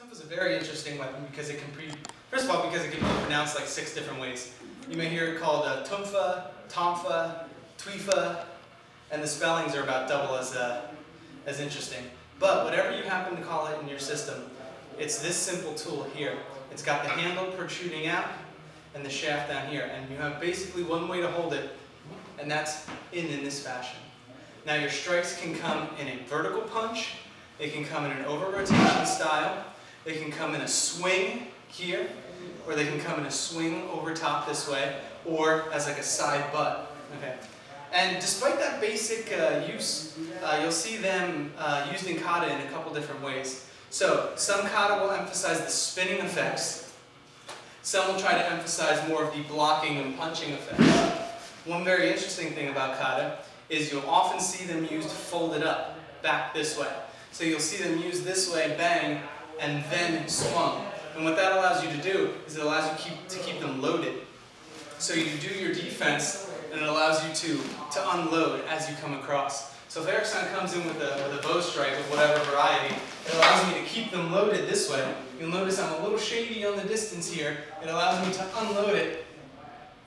Tonfa is a very interesting weapon because it can first of all, because it can be pronounced like 6 different ways. You may hear it called Tonfa, Tonfa, Twifa, and the spellings are about double as interesting. But whatever you happen to call it in your system, it's this simple tool here. It's got the handle protruding out and the shaft down here, and you have basically one way to hold it, and that's in this fashion. Now your strikes can come in a vertical punch, they can come in an over-rotation style, they can come in a swing here, or they can come in a swing over top this way, or as like a side butt. Okay. And despite that basic use, you'll see them used in kata in a couple different ways. So some kata will emphasize the spinning effects. Some will try to emphasize more of the blocking and punching effects. One very interesting thing about kata is you'll often see them used folded up, back this way. So you'll see them used this way, bang, and then swung. And what that allows you to do is it allows you to keep them loaded. So you do your defense, and it allows you to unload as you come across. So if Erickson comes in with a bow strike of whatever variety, it allows me to keep them loaded this way. You'll notice I'm a little shady on the distance here. It allows me to unload it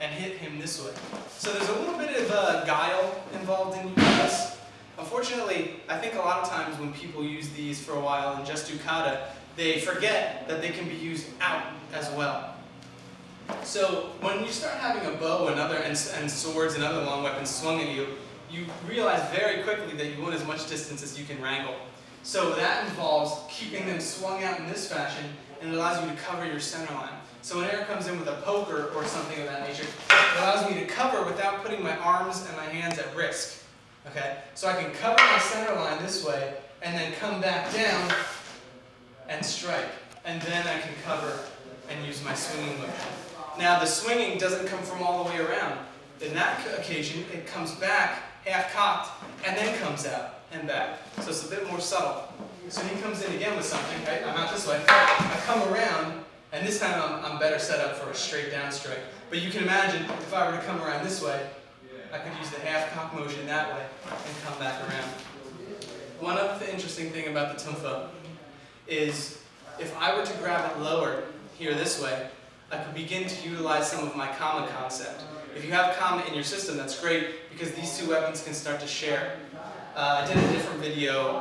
and hit him this way. So there's a little bit of guile involved in using this. Unfortunately, I think a lot of times when people use these for a while and just do kata, they forget that they can be used out as well. So when you start having a bow and swords and other long weapons swung at you, you realize very quickly that you want as much distance as you can wrangle. So that involves keeping them swung out in this fashion, and it allows you to cover your center line. So when Eric comes in with a poker or something of that nature, it allows me to cover without putting my arms and my hands at risk. Okay? So I can cover my center line this way, and then come back down and strike. And then I can cover and use my swinging motion. Now the swinging doesn't come from all the way around. In that occasion, it comes back, half cocked, and then comes out and back. So it's a bit more subtle. So he comes in again with something, right? I'm out this way. I come around, and this time I'm better set up for a straight down strike. But you can imagine, if I were to come around this way, I could use the half cock motion that way and come back around. One other interesting thing about the Tonfa is if I were to grab it lower, here this way, I could begin to utilize some of my kama concept. If you have kama in your system, that's great because these two weapons can start to share. I did a different video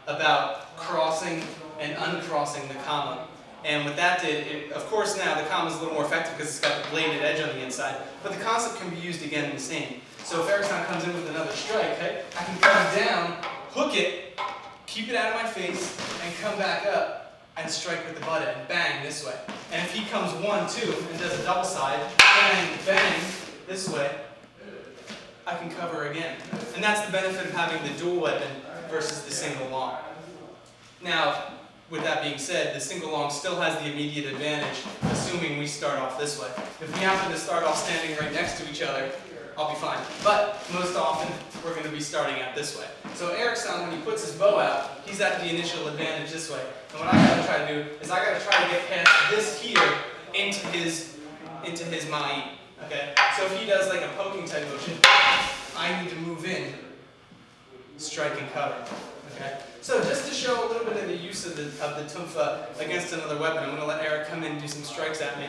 about crossing and uncrossing the kama. And what that did, of course now the kama is a little more effective because it's got the bladed edge on the inside, but the concept can be used again the same. So if Erickson comes in with another strike, okay, I can come down, hook it, keep it out of my face, and come back up and strike with the butt end, bang, this way. And if he comes 1, 2, and does a double side, bang, bang, this way, I can cover again. And that's the benefit of having the dual weapon versus the single long. Now, with that being said, the single long still has the immediate advantage, assuming we start off this way. If we happen to start off standing right next to each other, I'll be fine. But most often, we're going to be starting out this way. So Erickson, when he puts his bow out, he's at the initial advantage this way. And what I got to try to do is I got to try to get past this here into his mai. Okay? So if he does like a poking type motion, I need to move in, strike and cover. Okay? So just to show a little bit of the use of the Tonfa against another weapon, I'm going to let Eric come in and do some strikes at me.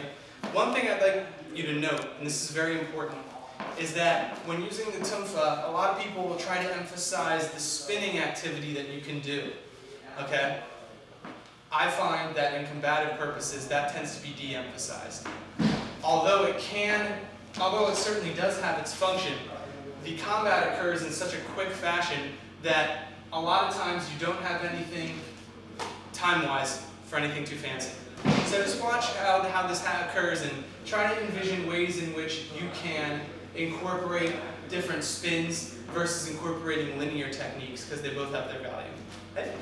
One thing I'd like you to note, and this is very important, is that when using the Tonfa, a lot of people will try to emphasize the spinning activity that you can do. Okay? I find that in combative purposes, that tends to be de-emphasized. Although it certainly does have its function, the combat occurs in such a quick fashion that a lot of times you don't have anything, time-wise, for anything too fancy. So just watch how this occurs and try to envision ways in which you can incorporate different spins versus incorporating linear techniques, because they both have their value. Okay?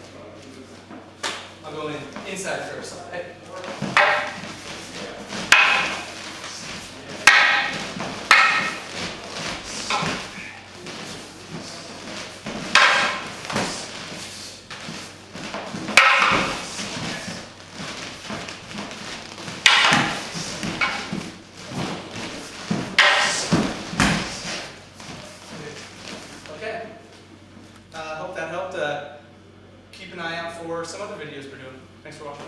I'll go inside first. Okay? Hope that helped. Keep an eye out for some other videos we're doing. Thanks for watching.